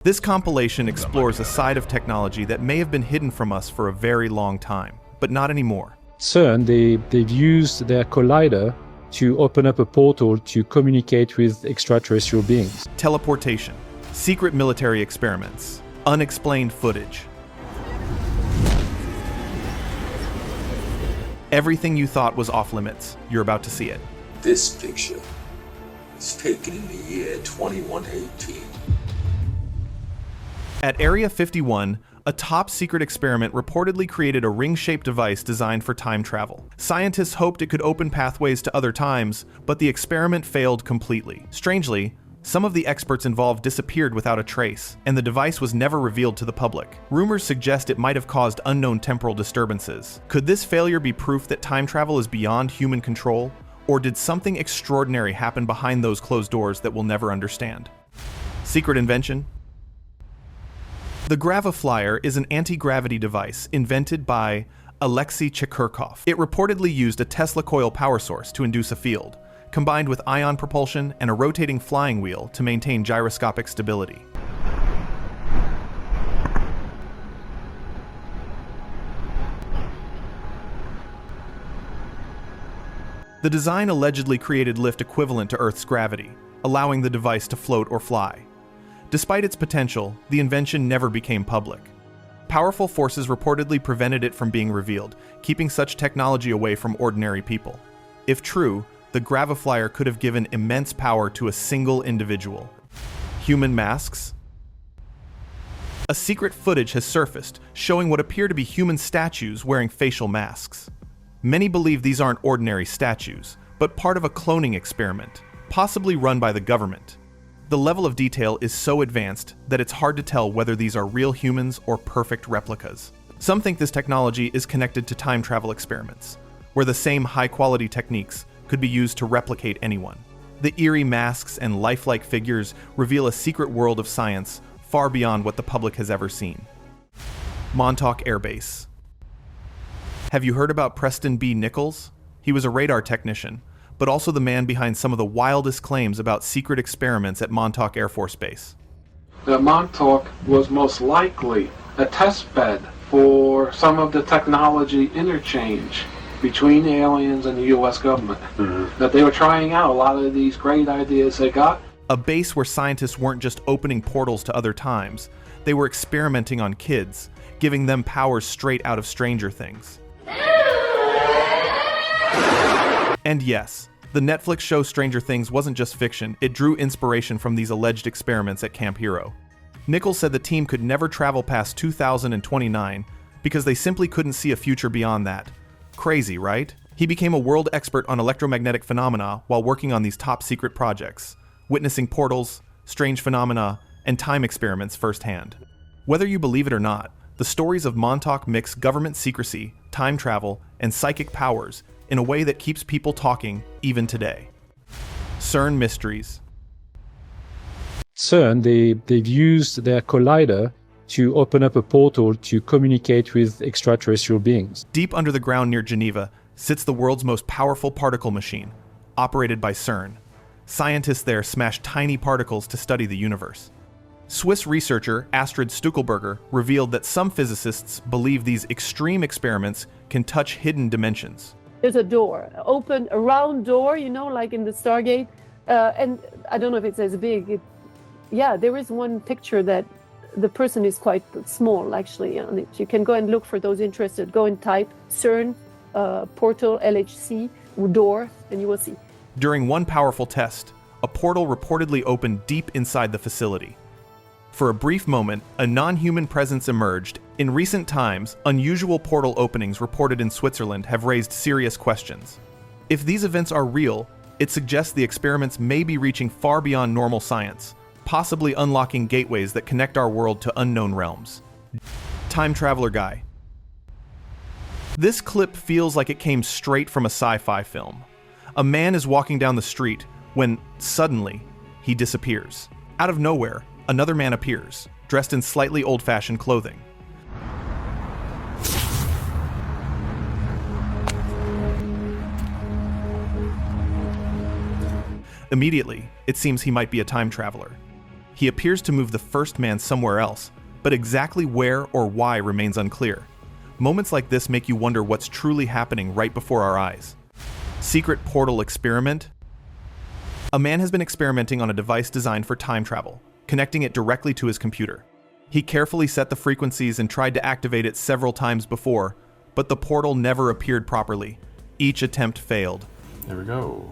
This compilation explores a side of technology that may have been hidden from us for a very long time, but not anymore. CERN, they've used their collider to open up a portal to communicate with extraterrestrial beings. Teleportation, secret military experiments, unexplained footage. Everything you thought was off limits, you're about to see it. This picture was taken in the year 2118. At Area 51, a top-secret experiment reportedly created a ring-shaped device designed for time travel. Scientists hoped it could open pathways to other times, but the experiment failed completely. Strangely, some of the experts involved disappeared without a trace, and the device was never revealed to the public. Rumors suggest it might have caused unknown temporal disturbances. Could this failure be proof that time travel is beyond human control, or did something extraordinary happen behind those closed doors that we'll never understand? Secret invention? The Gravlier is an anti-gravity device invented by Alexei Chekurkov. It reportedly used a Tesla coil power source to induce a field, combined with ion propulsion and a rotating flying wheel to maintain gyroscopic stability. The design allegedly created lift equivalent to Earth's gravity, allowing the device to float or fly. Despite its potential, the invention never became public. Powerful forces reportedly prevented it from being revealed, keeping such technology away from ordinary people. If true, the Gravlier could have given immense power to a single individual. Human masks? A secret footage has surfaced, showing what appear to be human statues wearing facial masks. Many believe these aren't ordinary statues, but part of a cloning experiment, possibly run by the government. The level of detail is so advanced that it's hard to tell whether these are real humans or perfect replicas. Some think this technology is connected to time travel experiments, where the same high-quality techniques could be used to replicate anyone. The eerie masks and lifelike figures reveal a secret world of science far beyond what the public has ever seen. Montauk Air Base. Have you heard about Preston B. Nichols? He was a radar technician, but also the man behind some of the wildest claims about secret experiments at Montauk Air Force Base. The Montauk was most likely a test bed for some of the technology interchange between the aliens and the U.S. government. That they were trying out a lot of these great ideas they got. A base where scientists weren't just opening portals to other times, they were experimenting on kids, giving them powers straight out of Stranger Things. And yes, the Netflix show Stranger Things wasn't just fiction, it drew inspiration from these alleged experiments at Camp Hero. Nichols said the team could never travel past 2029 because they simply couldn't see a future beyond that. Crazy, right? He became a world expert on electromagnetic phenomena while working on these top-secret projects, witnessing portals, strange phenomena, and time experiments firsthand. Whether you believe it or not, the stories of Montauk mix government secrecy, time travel, and psychic powers in a way that keeps people talking even today. CERN mysteries. CERN, they've used their collider to open up a portal to communicate with extraterrestrial beings. Deep under the ground near Geneva sits the world's most powerful particle machine, operated by CERN. Scientists there smash tiny particles to study the universe. Swiss researcher Astrid Stuckelberger revealed that some physicists believe these extreme experiments can touch hidden dimensions. There's a door, a round door, you know, like in the Stargate. And I don't know if it's as big. Yeah, there is one picture that the person is quite small, actually, on it. You can go and look for those interested. Go and type CERN, portal, LHC, door, and you will see. During one powerful test, a portal reportedly opened deep inside the facility. For a brief moment, a non-human presence emerged. In recent times, unusual portal openings reported in Switzerland have raised serious questions. If these events are real, it suggests the experiments may be reaching far beyond normal science, possibly unlocking gateways that connect our world to unknown realms. Time Traveler Guy. This clip feels like it came straight from a sci-fi film. A man is walking down the street when, suddenly, he disappears. Out of nowhere, another man appears, dressed in slightly old-fashioned clothing. Immediately, it seems he might be a time traveler. He appears to move the first man somewhere else, but exactly where or why remains unclear. Moments like this make you wonder what's truly happening right before our eyes. Secret portal experiment? A man has been experimenting on a device designed for time travel, connecting it directly to his computer. He carefully set the frequencies and tried to activate it several times before, but the portal never appeared properly. Each attempt failed. There we go.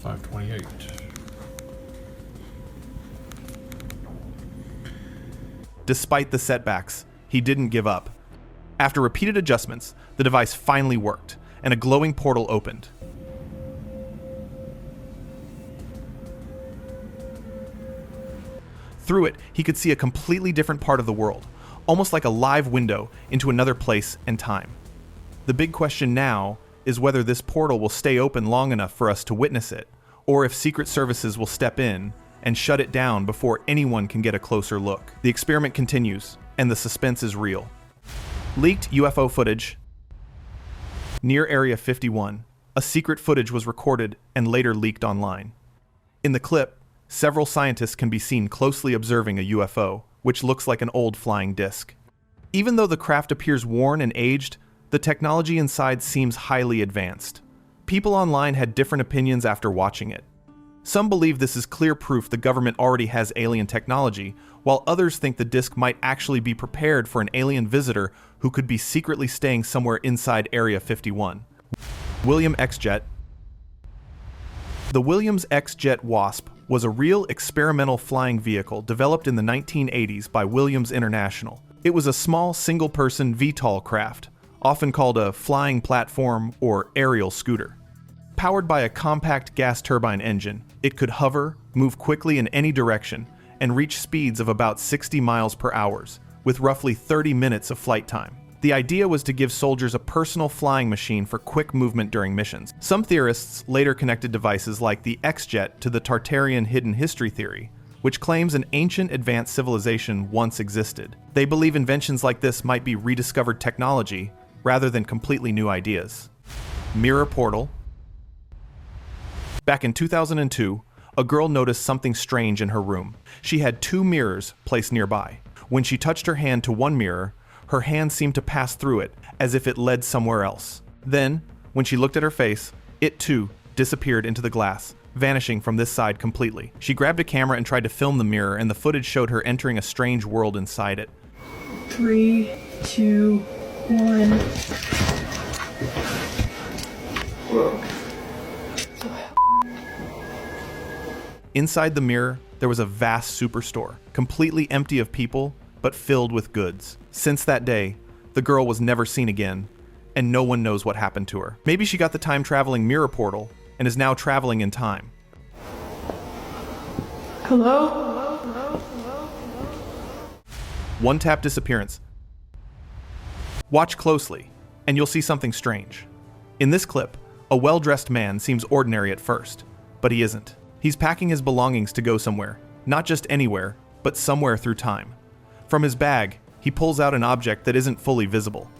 528. Despite the setbacks, he didn't give up. After repeated adjustments, the device finally worked, and a glowing portal opened. Through it, he could see a completely different part of the world, almost like a live window into another place and time. The big question now is whether this portal will stay open long enough for us to witness it, or if secret services will step in and shut it down before anyone can get a closer look. The experiment continues, and the suspense is real. Leaked UFO footage. Near Area 51, a secret footage was recorded and later leaked online. In the clip, several scientists can be seen closely observing a UFO, which looks like an old flying disc. Even though the craft appears worn and aged, the technology inside seems highly advanced. People online had different opinions after watching it. Some believe this is clear proof the government already has alien technology, while others think the disc might actually be prepared for an alien visitor who could be secretly staying somewhere inside Area 51. William Xjet. The Williams Xjet Wasp was a real experimental flying vehicle developed in the 1980s by Williams International. It was a small single-person VTOL craft, often called a flying platform or aerial scooter. Powered by a compact gas turbine engine, it could hover, move quickly in any direction, and reach speeds of about 60 miles per hour, with roughly 30 minutes of flight time. The idea was to give soldiers a personal flying machine for quick movement during missions. Some theorists later connected devices like the Xjet to the Tartarian hidden history theory, which claims an ancient advanced civilization once existed. They believe inventions like this might be rediscovered technology rather than completely new ideas. Mirror portal. Back in 2002, a girl noticed something strange in her room. She had 2 mirrors placed nearby. When she touched her hand to one mirror, her hand seemed to pass through it, as if it led somewhere else. Then, when she looked at her face, it too disappeared into the glass, vanishing from this side completely. She grabbed a camera and tried to film the mirror, and the footage showed her entering a strange world inside it. 3, 2, 1. Whoa. Inside the mirror, there was a vast superstore, completely empty of people, but filled with goods. Since that day, the girl was never seen again, and no one knows what happened to her. Maybe she got the time-traveling mirror portal and is now traveling in time. Hello? One-tap disappearance. Watch closely, and you'll see something strange. In this clip, a well-dressed man seems ordinary at first, but he isn't. He's packing his belongings to go somewhere, not just anywhere, but somewhere through time. From his bag, he pulls out an object that isn't fully visible.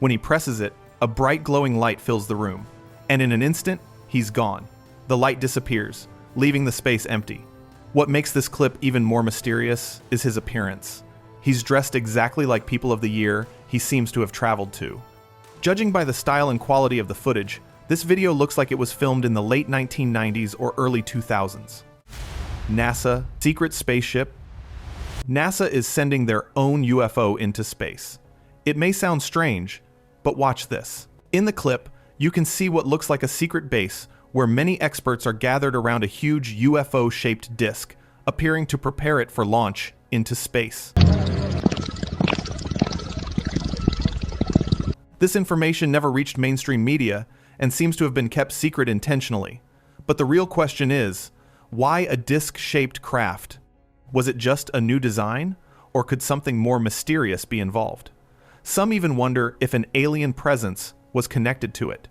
When he presses it, a bright glowing light fills the room, and in an instant, he's gone. The light disappears, leaving the space empty. What makes this clip even more mysterious is his appearance. He's dressed exactly like people of the year he seems to have traveled to. Judging by the style and quality of the footage, this video looks like it was filmed in the late 1990s or early 2000s. NASA, secret spaceship. NASA is sending their own UFO into space. It may sound strange, but watch this. In the clip, you can see what looks like a secret base where many experts are gathered around a huge UFO-shaped disc, appearing to prepare it for launch into space. This information never reached mainstream media and seems to have been kept secret intentionally. But the real question is, why a disc-shaped craft? Was it just a new design, or could something more mysterious be involved? Some even wonder if an alien presence was connected to it.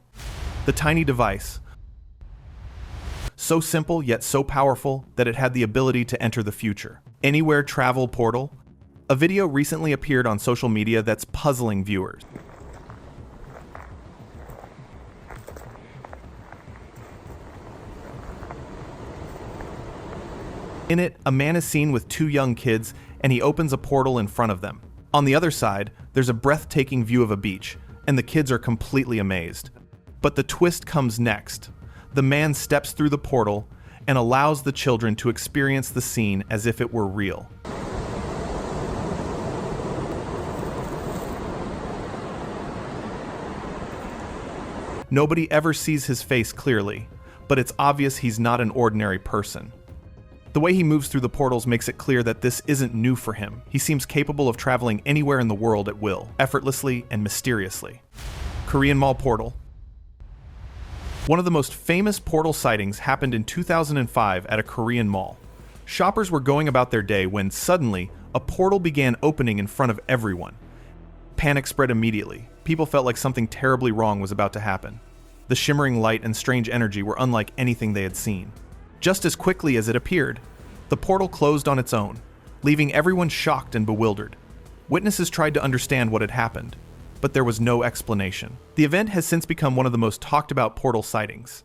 The tiny device, so simple yet so powerful that it had the ability to enter the future. Anywhere travel portal? A video recently appeared on social media that's puzzling viewers. In it, a man is seen with two young kids, and he opens a portal in front of them. On the other side, there's a breathtaking view of a beach, and the kids are completely amazed. But the twist comes next. The man steps through the portal and allows the children to experience the scene as if it were real. Nobody ever sees his face clearly, but it's obvious he's not an ordinary person. The way he moves through the portals makes it clear that this isn't new for him. He seems capable of traveling anywhere in the world at will, effortlessly and mysteriously. Korean Mall Portal. One of the most famous portal sightings happened in 2005 at a Korean mall. Shoppers were going about their day when suddenly a portal began opening in front of everyone. Panic spread immediately. People felt like something terribly wrong was about to happen. The shimmering light and strange energy were unlike anything they had seen. Just as quickly as it appeared, the portal closed on its own, leaving everyone shocked and bewildered. Witnesses tried to understand what had happened, but there was no explanation. The event has since become one of the most talked about portal sightings.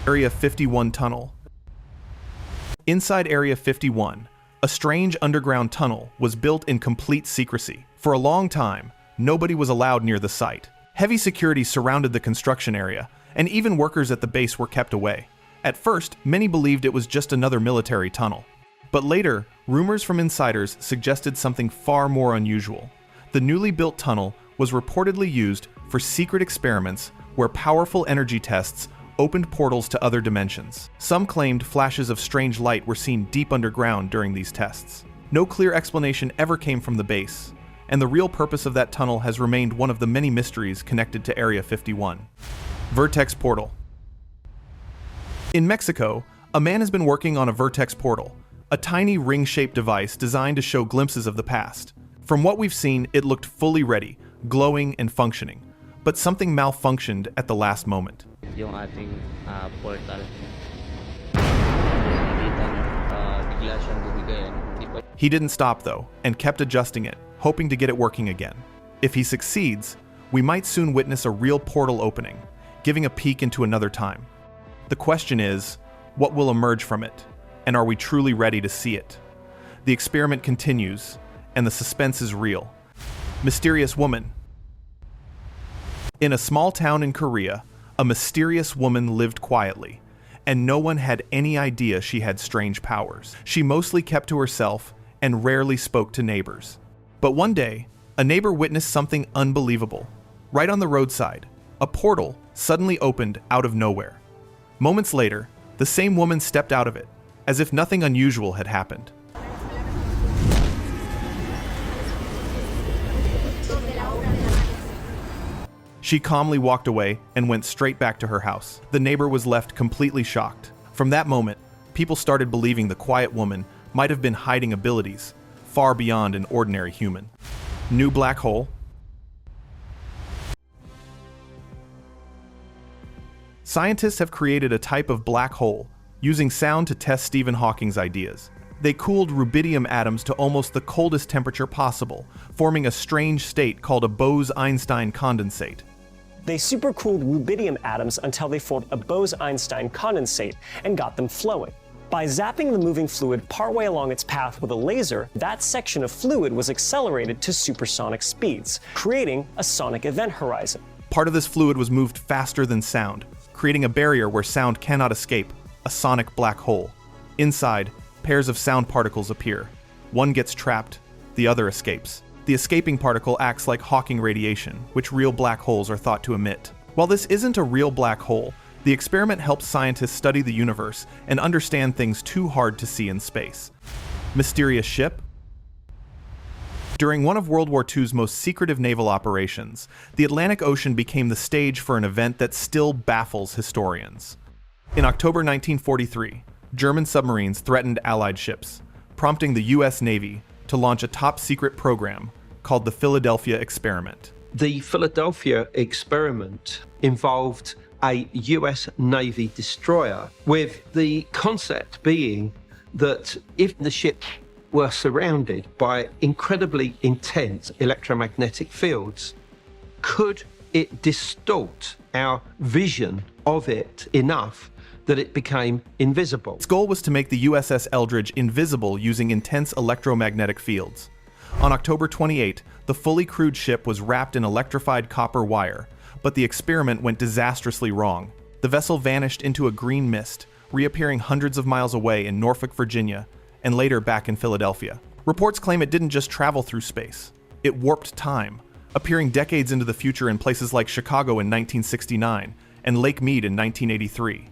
Area 51 Tunnel. Inside Area 51, a strange underground tunnel was built in complete secrecy. For a long time, nobody was allowed near the site. Heavy security surrounded the construction area, and even workers at the base were kept away. At first, many believed it was just another military tunnel. But later, rumors from insiders suggested something far more unusual. The newly built tunnel was reportedly used for secret experiments where powerful energy tests opened portals to other dimensions. Some claimed flashes of strange light were seen deep underground during these tests. No clear explanation ever came from the base, and the real purpose of that tunnel has remained one of the many mysteries connected to Area 51. Vertex Portal. In Mexico, a man has been working on a Vertex portal, a tiny ring-shaped device designed to show glimpses of the past. From what we've seen, it looked fully ready, glowing and functioning, but something malfunctioned at the last moment. Yung ating portal. Bigla siyang bumigay. He didn't stop though, and kept adjusting it, hoping to get it working again. If he succeeds, we might soon witness a real portal opening, giving a peek into another time. The question is, what will emerge from it? And are we truly ready to see it? The experiment continues, and the suspense is real. Mysterious woman. In a small town in Korea, a mysterious woman lived quietly, and no one had any idea she had strange powers. She mostly kept to herself and rarely spoke to neighbors. But one day, a neighbor witnessed something unbelievable. Right on the roadside, a portal suddenly opened out of nowhere. Moments later, the same woman stepped out of it, as if nothing unusual had happened. She calmly walked away and went straight back to her house. The neighbor was left completely shocked. From that moment, people started believing the quiet woman might have been hiding abilities far beyond an ordinary human. New black hole. Scientists have created a type of black hole using sound to test Stephen Hawking's ideas. They cooled rubidium atoms to almost the coldest temperature possible, forming a strange state called a Bose-Einstein condensate. They supercooled rubidium atoms until they formed a Bose-Einstein condensate and got them flowing. By zapping the moving fluid partway along its path with a laser, that section of fluid was accelerated to supersonic speeds, creating a sonic event horizon. Part of this fluid was moved faster than sound, creating a barrier where sound cannot escape, a sonic black hole. Inside, pairs of sound particles appear. One gets trapped, the other escapes. The escaping particle acts like Hawking radiation, which real black holes are thought to emit. While this isn't a real black hole, the experiment helps scientists study the universe and understand things too hard to see in space. Mysterious ship. During one of World War II's most secretive naval operations, the Atlantic Ocean became the stage for an event that still baffles historians. In October 1943, German submarines threatened Allied ships, prompting the U.S. Navy to launch a top-secret program called the Philadelphia Experiment. The Philadelphia Experiment involved a US Navy destroyer, with the concept being that if the ship were surrounded by incredibly intense electromagnetic fields, could it distort our vision of it enough that it became invisible. Its goal was to make the USS Eldridge invisible using intense electromagnetic fields. On October 28, the fully crewed ship was wrapped in electrified copper wire, but the experiment went disastrously wrong. The vessel vanished into a green mist, reappearing hundreds of miles away in Norfolk, Virginia, and later back in Philadelphia. Reports claim it didn't just travel through space. It warped time, appearing decades into the future in places like Chicago in 1969 and Lake Mead in 1983.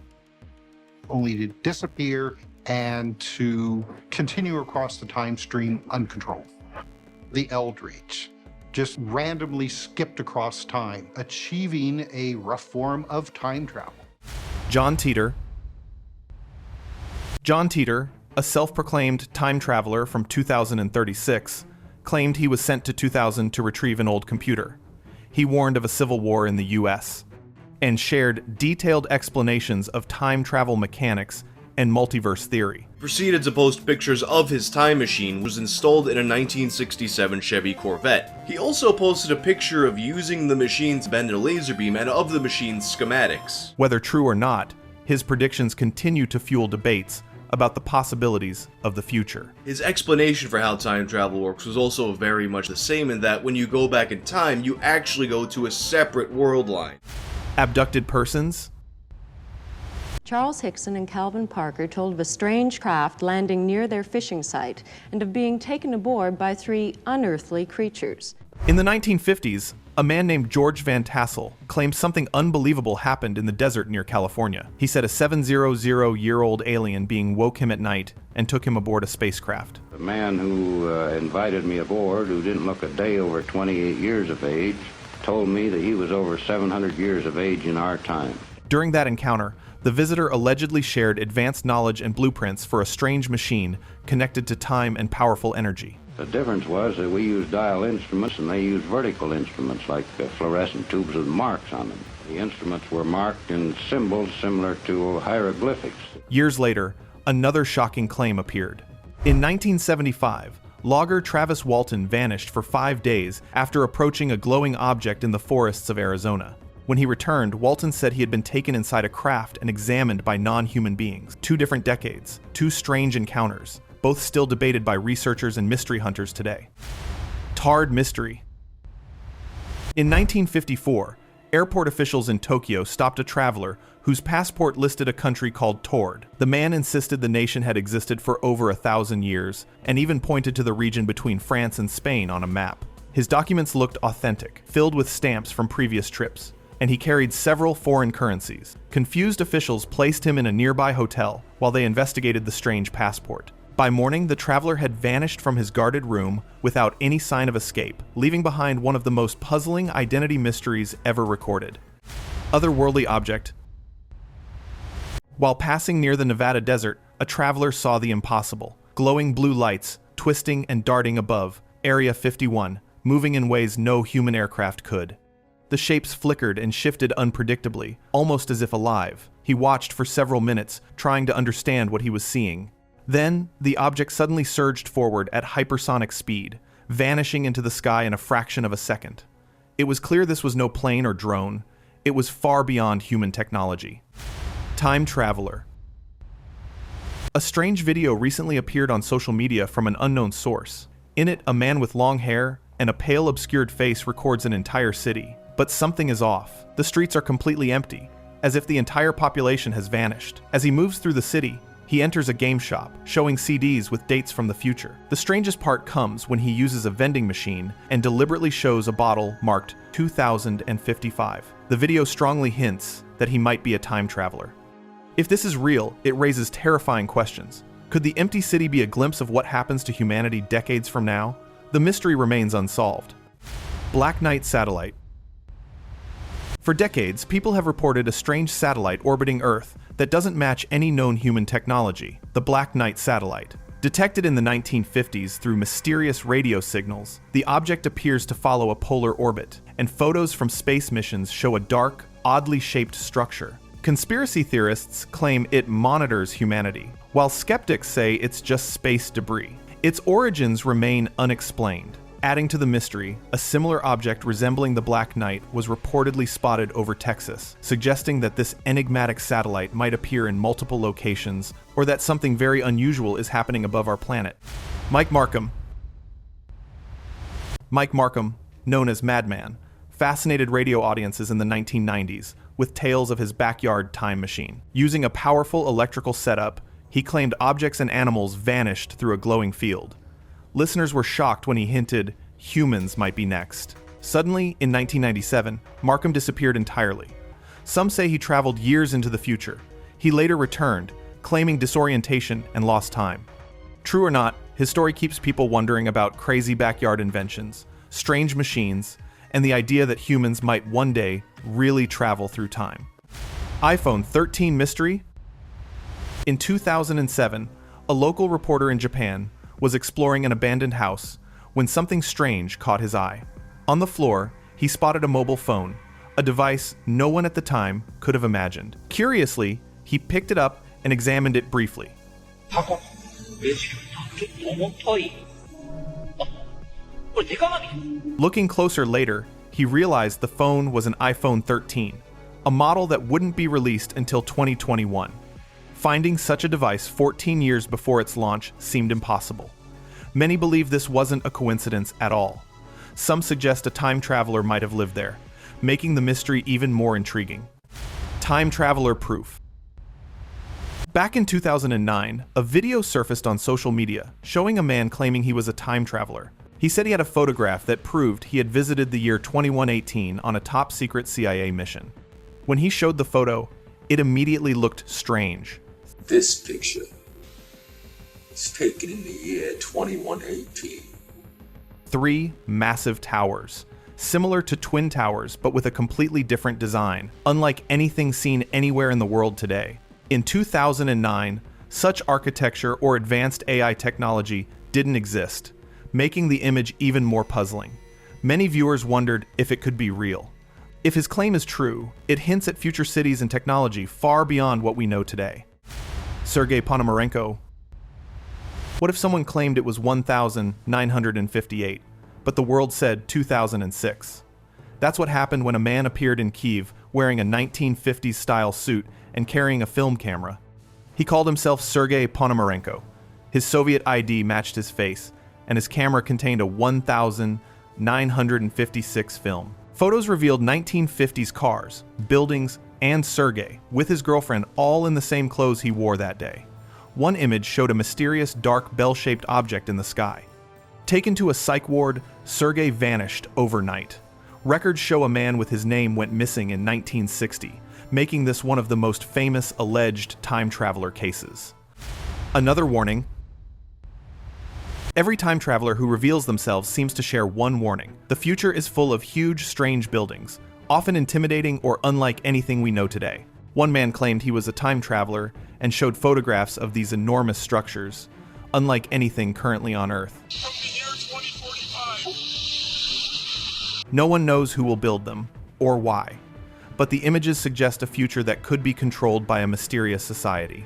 Only to disappear and to continue across the time stream uncontrolled. The Eldridge just randomly skipped across time, achieving a rough form of time travel. John Titor, a self-proclaimed time traveler from 2036, claimed he was sent to 2000 to retrieve an old computer. He warned of a civil war in the US and shared detailed explanations of time travel mechanics and multiverse theory. Proceeded to post pictures of his time machine, was installed in a 1967 Chevy Corvette. He also posted a picture of using the machine to bend a laser beam and of the machine's schematics. Whether true or not, his predictions continue to fuel debates about the possibilities of the future. His explanation for how time travel works was also very much the same in that when you go back in time, you actually go to a separate world line. Abducted persons. Charles Hickson and Calvin Parker told of a strange craft landing near their fishing site and of being taken aboard by 3 unearthly creatures. In the 1950s, a man named George Van Tassel claimed something unbelievable happened in the desert near California. He said a 700-year-old alien being woke him at night and took him aboard a spacecraft. The man who invited me aboard, who didn't look a day over 28 years of age, told me that he was over 700 years of age in our time. During that encounter, the visitor allegedly shared advanced knowledge and blueprints for a strange machine connected to time and powerful energy. The difference was that we used dial instruments and they used vertical instruments like fluorescent tubes with marks on them. The instruments were marked in symbols similar to hieroglyphics. Years later, another shocking claim appeared. In 1975, logger Travis Walton vanished for 5 days after approaching a glowing object in the forests of Arizona. When he returned, Walton said he had been taken inside a craft and examined by non-human beings. 2 different decades, 2 strange encounters, both still debated by researchers and mystery hunters today. Taured mystery. In 1954, airport officials in Tokyo stopped a traveler whose passport listed a country called Taured. The man insisted the nation had existed for over 1,000 years, and even pointed to the region between France and Spain on a map. His documents looked authentic, filled with stamps from previous trips, and he carried several foreign currencies. Confused officials placed him in a nearby hotel while they investigated the strange passport. By morning, the traveler had vanished from his guarded room without any sign of escape, leaving behind one of the most puzzling identity mysteries ever recorded. Otherworldly object. While passing near the Nevada desert, a traveler saw the impossible. Glowing blue lights, twisting and darting above, Area 51, moving in ways no human aircraft could. The shapes flickered and shifted unpredictably, almost as if alive. He watched for several minutes, trying to understand what he was seeing. Then, the object suddenly surged forward at hypersonic speed, vanishing into the sky in a fraction of a second. It was clear this was no plane or drone. It was far beyond human technology. Time traveler. A strange video recently appeared on social media from an unknown source. In it, a man with long hair and a pale, obscured face records an entire city. But something is off. The streets are completely empty, as if the entire population has vanished. As he moves through the city, he enters a game shop, showing CDs with dates from the future. The strangest part comes when he uses a vending machine and deliberately shows a bottle marked 2055. The video strongly hints that he might be a time traveler. If this is real, it raises terrifying questions. Could the empty city be a glimpse of what happens to humanity decades from now? The mystery remains unsolved. Black Knight satellite. For decades, people have reported a strange satellite orbiting Earth that doesn't match any known human technology, the Black Knight satellite. Detected in the 1950s through mysterious radio signals, the object appears to follow a polar orbit, and photos from space missions show a dark, oddly shaped structure. Conspiracy theorists claim it monitors humanity, while skeptics say it's just space debris. Its origins remain unexplained. Adding to the mystery, a similar object resembling the Black Knight was reportedly spotted over Texas, suggesting that this enigmatic satellite might appear in multiple locations or that something very unusual is happening above our planet. Mike Markham, known as Madman, fascinated radio audiences in the 1990s with tales of his backyard time machine. Using a powerful electrical setup, he claimed objects and animals vanished through a glowing field. Listeners were shocked when he hinted humans might be next. Suddenly, in 1997, Markham disappeared entirely. Some say he traveled years into the future. He later returned, claiming disorientation and lost time. True or not, his story keeps people wondering about crazy backyard inventions, strange machines, and the idea that humans might one day really travel through time. iPhone 13 mystery? In 2007, a local reporter in Japan was exploring an abandoned house when something strange caught his eye. On the floor, he spotted a mobile phone, a device no one at the time could have imagined. Curiously, he picked it up and examined it briefly. Looking closer later, he realized the phone was an iPhone 13, a model that wouldn't be released until 2021. Finding such a device 14 years before its launch seemed impossible. Many believe this wasn't a coincidence at all. Some suggest a time traveler might have lived there, making the mystery even more intriguing. Time traveler proof. Back in 2009, a video surfaced on social media showing a man claiming he was a time traveler. He said he had a photograph that proved he had visited the year 2118 on a top-secret CIA mission. When he showed the photo, it immediately looked strange. This picture was taken in the year 2118. 3 massive towers, similar to Twin Towers but with a completely different design, unlike anything seen anywhere in the world today. In 2009, such architecture or advanced AI technology didn't exist, making the image even more puzzling. Many viewers wondered if it could be real. If his claim is true, it hints at future cities and technology far beyond what we know today. Sergey Ponomarenko. What if someone claimed it was 1958, but the world said 2006? That's what happened when a man appeared in Kyiv wearing a 1950s-style suit and carrying a film camera. He called himself Sergey Ponomarenko. His Soviet ID matched his face, and his camera contained a 1956 film. Photos revealed 1950s cars, buildings, and Sergey, with his girlfriend, all in the same clothes he wore that day. One image showed a mysterious dark bell-shaped object in the sky. Taken to a psych ward, Sergey vanished overnight. Records show a man with his name went missing in 1960, making this one of the most famous alleged time traveler cases. Another warning. Every time traveler who reveals themselves seems to share one warning. The future is full of huge, strange buildings, often intimidating or unlike anything we know today. One man claimed he was a time traveler and showed photographs of these enormous structures, unlike anything currently on Earth. No one knows who will build them, or why, but the images suggest a future that could be controlled by a mysterious society.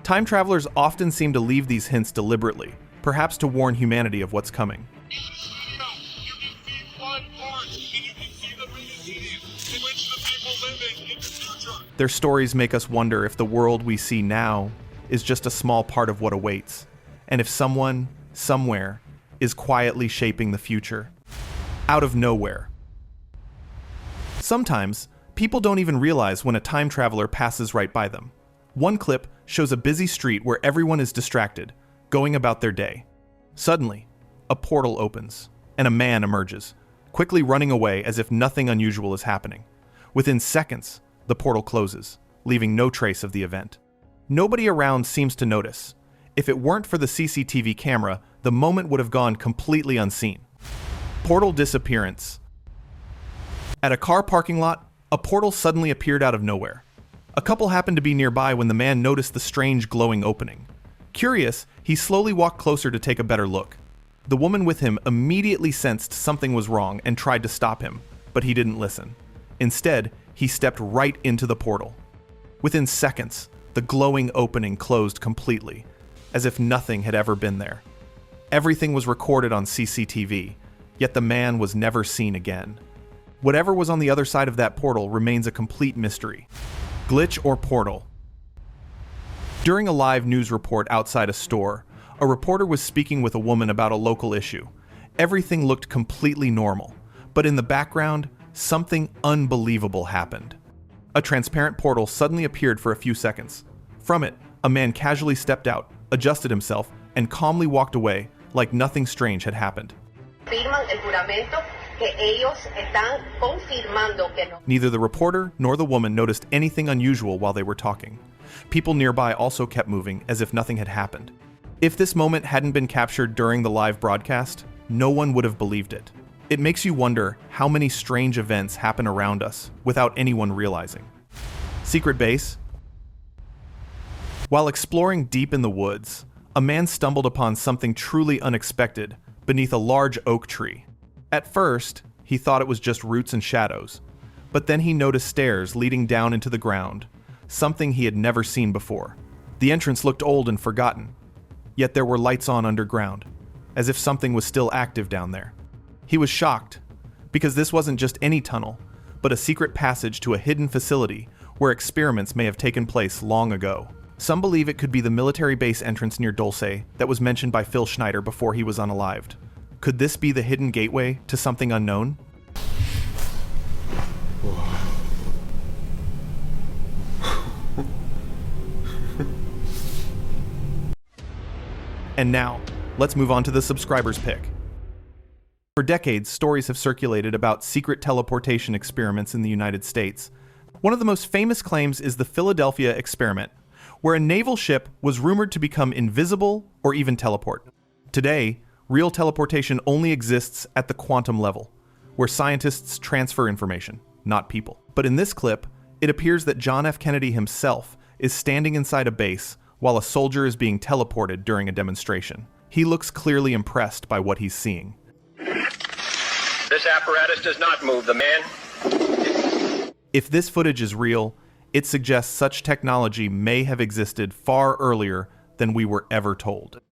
Time travelers often seem to leave these hints deliberately, perhaps to warn humanity of what's coming. Their stories make us wonder if the world we see now is just a small part of what awaits, and if someone, somewhere, is quietly shaping the future. Out of nowhere. Sometimes, people don't even realize when a time traveler passes right by them. One clip shows a busy street where everyone is distracted, going about their day. Suddenly, a portal opens, and a man emerges, quickly running away as if nothing unusual is happening. Within seconds, the portal closes, leaving no trace of the event. Nobody around seems to notice. If it weren't for the CCTV camera, the moment would have gone completely unseen. Portal disappearance. At a car parking lot, a portal suddenly appeared out of nowhere. A couple happened to be nearby when the man noticed the strange glowing opening. Curious, he slowly walked closer to take a better look. The woman with him immediately sensed something was wrong and tried to stop him, but he didn't listen. Instead, he stepped right into the portal. Within seconds, the glowing opening closed completely, as if nothing had ever been there. Everything was recorded on CCTV, yet the man was never seen again. Whatever was on the other side of that portal remains a complete mystery. Glitch or portal? During a live news report outside a store, a reporter was speaking with a woman about a local issue. Everything looked completely normal, but in the background, something unbelievable happened. A transparent portal suddenly appeared for a few seconds. From it, a man casually stepped out, adjusted himself, and calmly walked away like nothing strange had happened. Neither the reporter nor the woman noticed anything unusual while they were talking. People nearby also kept moving as if nothing had happened. If this moment hadn't been captured during the live broadcast, no one would have believed it. It makes you wonder how many strange events happen around us without anyone realizing. Secret base? While exploring deep in the woods, a man stumbled upon something truly unexpected beneath a large oak tree. At first, he thought it was just roots and shadows, but then he noticed stairs leading down into the ground, something he had never seen before. The entrance looked old and forgotten, yet there were lights on underground, as if something was still active down there. He was shocked, because this wasn't just any tunnel, but a secret passage to a hidden facility where experiments may have taken place long ago. Some believe it could be the military base entrance near Dulce that was mentioned by Phil Schneider before he was unalived. Could this be the hidden gateway to something unknown? And now, let's move on to the subscriber's pick. For decades, stories have circulated about secret teleportation experiments in the United States. One of the most famous claims is the Philadelphia experiment, where a naval ship was rumored to become invisible or even teleport. Today, real teleportation only exists at the quantum level, where scientists transfer information, not people. But in this clip, it appears that John F. Kennedy himself is standing inside a base while a soldier is being teleported during a demonstration. He looks clearly impressed by what he's seeing. This apparatus does not move the man. If this footage is real, it suggests such technology may have existed far earlier than we were ever told.